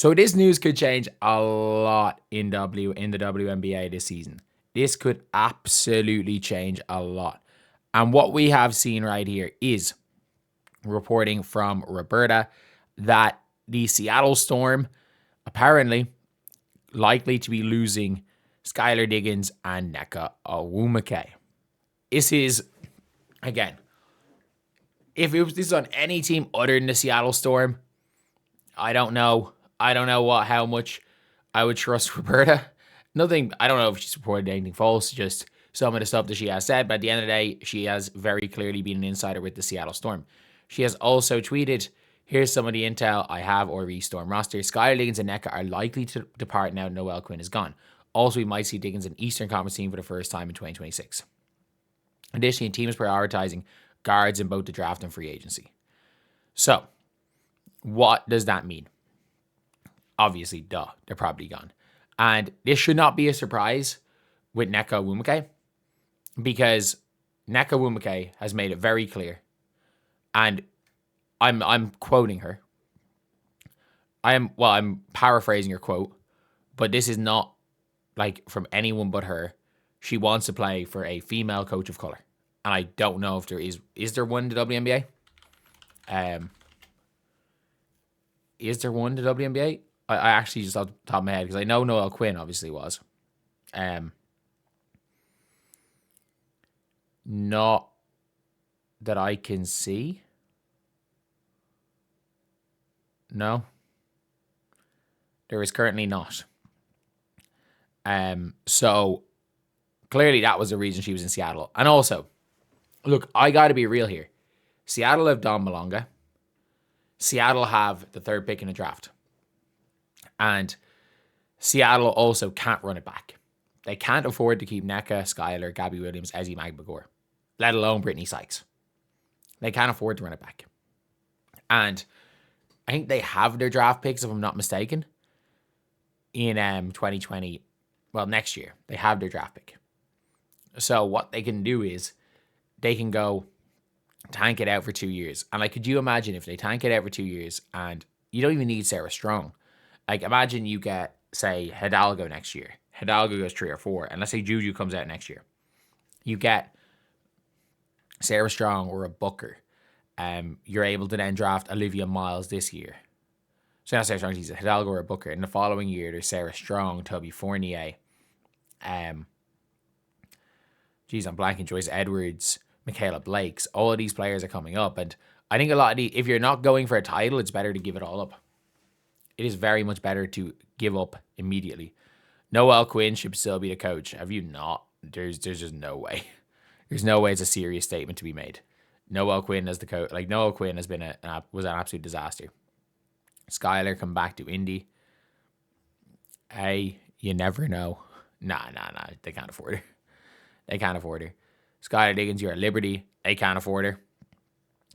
So this news could change a lot in the WNBA this season. This could absolutely change a lot. And what we have seen right here is reporting from Roberta that the Seattle Storm apparently likely to be losing Skylar Diggins and Nneka Ogwumike. This is, again, if this is on any team other than the Seattle Storm, I don't know. How much I would trust Roberta. Nothing, I don't know if she's reported anything false, just some of the stuff that she has said, but at the end of the day, she has very clearly been an insider with the Seattle Storm. She has also tweeted, here's some of the intel I have or Storm roster. Skylar Diggins and Nneka are likely to depart now Noelle Quinn is gone. Also, we might see Diggins in Eastern Conference team for the first time in 2026. Additionally, the team is prioritizing guards in both the draft and free agency. So, what does that mean? Obviously, they're probably gone. And this should not be a surprise with Nneka Ogwumike, because Nneka Ogwumike has made it very clear, and I'm quoting her. I'm paraphrasing her quote, but this is not like from anyone but her. She wants to play for a female coach of color, and I don't know if there is there one in the WNBA? Is there one in the WNBA? I actually just off the top of my head, because I know Noelle Quinn obviously was. Not that I can see. No. There is currently not. So clearly that was the reason she was in Seattle. And also, look, I got to be real here. Seattle have Don Malonga. Seattle have the third pick in the draft. And Seattle also can't run it back. They can't afford to keep Nneka, Skylar, Gabby Williams, Ezzy Magbagor, let alone Brittany Sykes. They can't afford to run it back. And I think they have their draft picks, if I'm not mistaken, in 2020. Well, next year, they have their draft pick. So what they can do is they can go tank it out for 2 years. And like, could you imagine if they tank it out for 2 years and you don't even need Sarah Strong? Like, imagine you get, say, Hidalgo next year. Hidalgo goes 3 or 4. And let's say Juju comes out next year. You get Sarah Strong or a Booker. You're able to then draft Olivia Miles this year. So not Sarah Strong, she's a Hidalgo or a Booker. In the following year, there's Sarah Strong, Toby Fournier. I'm blanking. Joyce Edwards, Michaela Blakes. All of these players are coming up. And I think a lot of if you're not going for a title, it's better to give it all up. It is very much better to give up immediately. Noelle Quinn should still be the coach. Have you not? There's just no way. There's no way it's a serious statement to be made. Noelle Quinn as the coach, like Noelle Quinn has been was an absolute disaster. Skylar come back to Indy. Hey, you never know. Nah. They can't afford her. They can't afford her. Skylar Diggins, you're at Liberty. They can't afford her.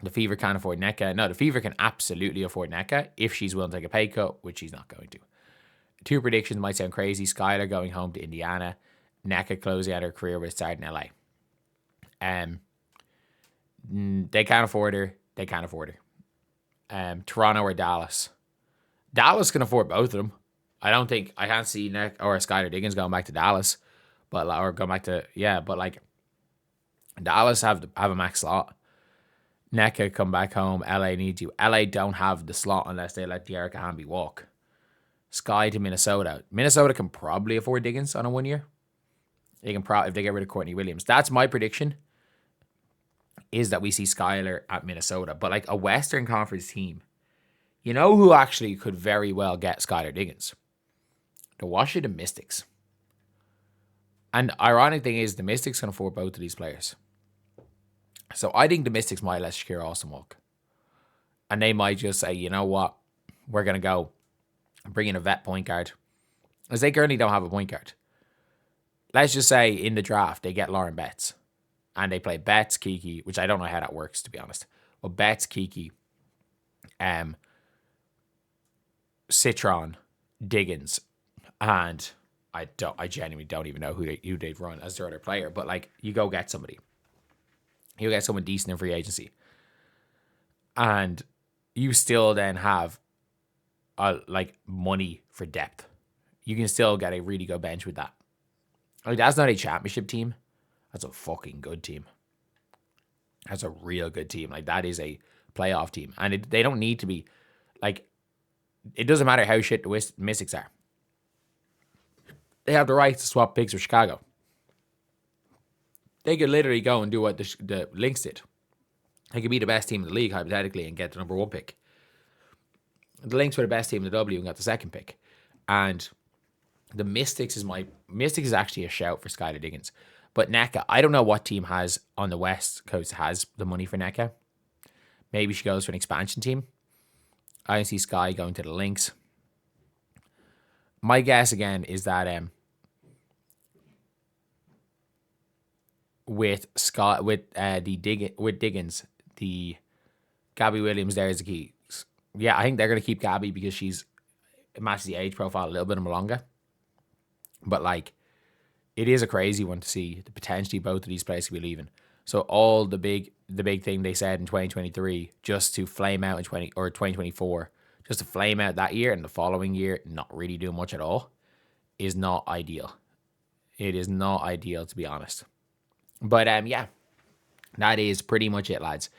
The Fever can't afford Nneka. No, the Fever can absolutely afford Nneka if she's willing to take a pay cut, which she's not going to. 2 predictions might sound crazy. Skylar going home to Indiana. Nneka closing out her career with start in LA. They can't afford her. They can't afford her. Toronto or Dallas. Dallas can afford both of them. I can't see Nneka or Skylar Diggins going back to Dallas, but Dallas have a max slot. Nneka come back home. LA needs you. LA don't have the slot unless they let De'Erica Hamby walk. Sky to Minnesota. Minnesota can probably afford Diggins on a 1 year. They can if they get rid of Courtney Williams. That's my prediction, is that we see Skylar at Minnesota. But like a Western Conference team, you know who actually could very well get Skylar Diggins? The Washington Mystics. And ironic thing is, the Mystics can afford both of these players. So I think the Mystics might let Shakira Austin walk. And they might just say, you know what? We're going to go and bring in a vet point guard. Because they currently don't have a point guard. Let's just say in the draft, they get Lauren Betts. And they play Betts, Kiki, which I don't know how that works, to be honest. But Betts, Kiki, Citron, Diggins, and I genuinely don't even know who they'd run as their other player. But like, you go get somebody. You get someone decent in free agency. And you still then have like money for depth. You can still get a really good bench with that. Like, that's not a championship team. That's a fucking good team. That's a real good team. Like, that is a playoff team. And they don't need to be, like, it doesn't matter how shit the Mystics are. They have the right to swap picks with Chicago. They could literally go and do what the Lynx did. They could be the best team in the league, hypothetically, and get the number 1 pick. The Lynx were the best team in the W and got the 2nd pick. And the Mystics is actually a shout for Skylar Diggins. But Nneka, I don't know what team has on the West Coast has the money for Nneka. Maybe she goes for an expansion team. I can see Sky going to the Lynx. My guess again is that with Diggins, the Gabby Williams there is the key. Yeah, I think they're going to keep Gabby because she's matches the age profile a little bit longer. But like, it is a crazy one to see the potentially both of these players could be leaving. So all the big thing they said in 2023 just to flame out in 2024, just to flame out that year and the following year not really doing much at all, is not ideal. It is not ideal, to be honest. But yeah, that is pretty much it, lads.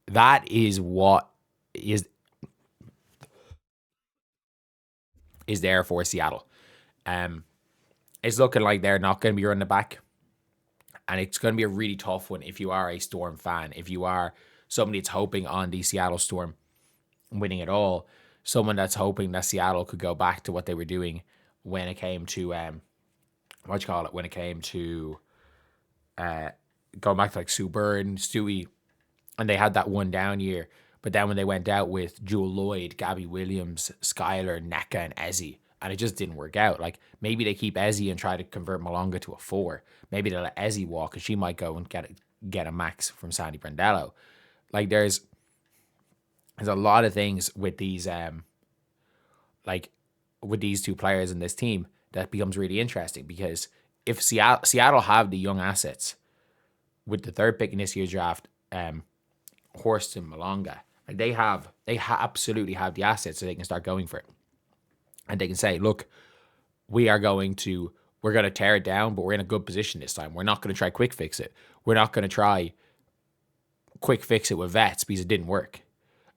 That is what is there for Seattle. It's looking like they're not going to be running it back. And it's going to be a really tough one if you are a Storm fan. If you are somebody that's hoping on the Seattle Storm winning it all. Someone that's hoping that Seattle could go back to what they were doing when it came to, when it came to going back to like Sue Bird, Stewie, and they had that one down year. But then when they went out with Jewel Lloyd, Gabby Williams, Skylar, Nneka, and Ezzy, and it just didn't work out. Like, maybe they keep Ezzy and try to convert Malonga to a 4. Maybe they let Ezzy walk, and she might go and get a max from Sandy Brandello. Like, there's a lot of things with these with these two players in this team that becomes really interesting, because if Seattle have the young assets with the 3rd pick in this year's draft, Horst and Malonga, like they absolutely have the assets so they can start going for it. And they can say, look, we're going to tear it down, but we're in a good position this time. We're not going to try quick fix it. We're not going to try quick fix it with vets because it didn't work.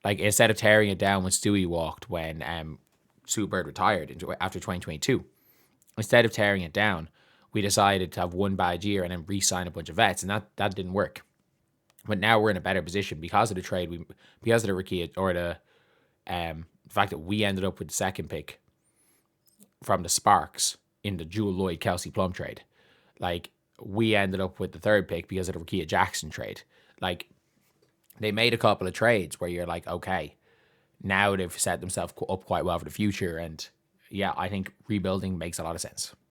Like, instead of tearing it down when Stewie walked, when Sue Bird retired after 2022, instead of tearing it down, we decided to have one bad year and then re-sign a bunch of vets, and that didn't work. But now we're in a better position because of the trade, because of the Ricky, or the fact that we ended up with the 2nd pick from the Sparks in the Jewel Lloyd Kelsey Plum trade. Like, we ended up with the 3rd pick because of the Rakia Jackson trade. Like, they made a couple of trades where you're like, okay, now they've set themselves up quite well for the future. And yeah, I think rebuilding makes a lot of sense.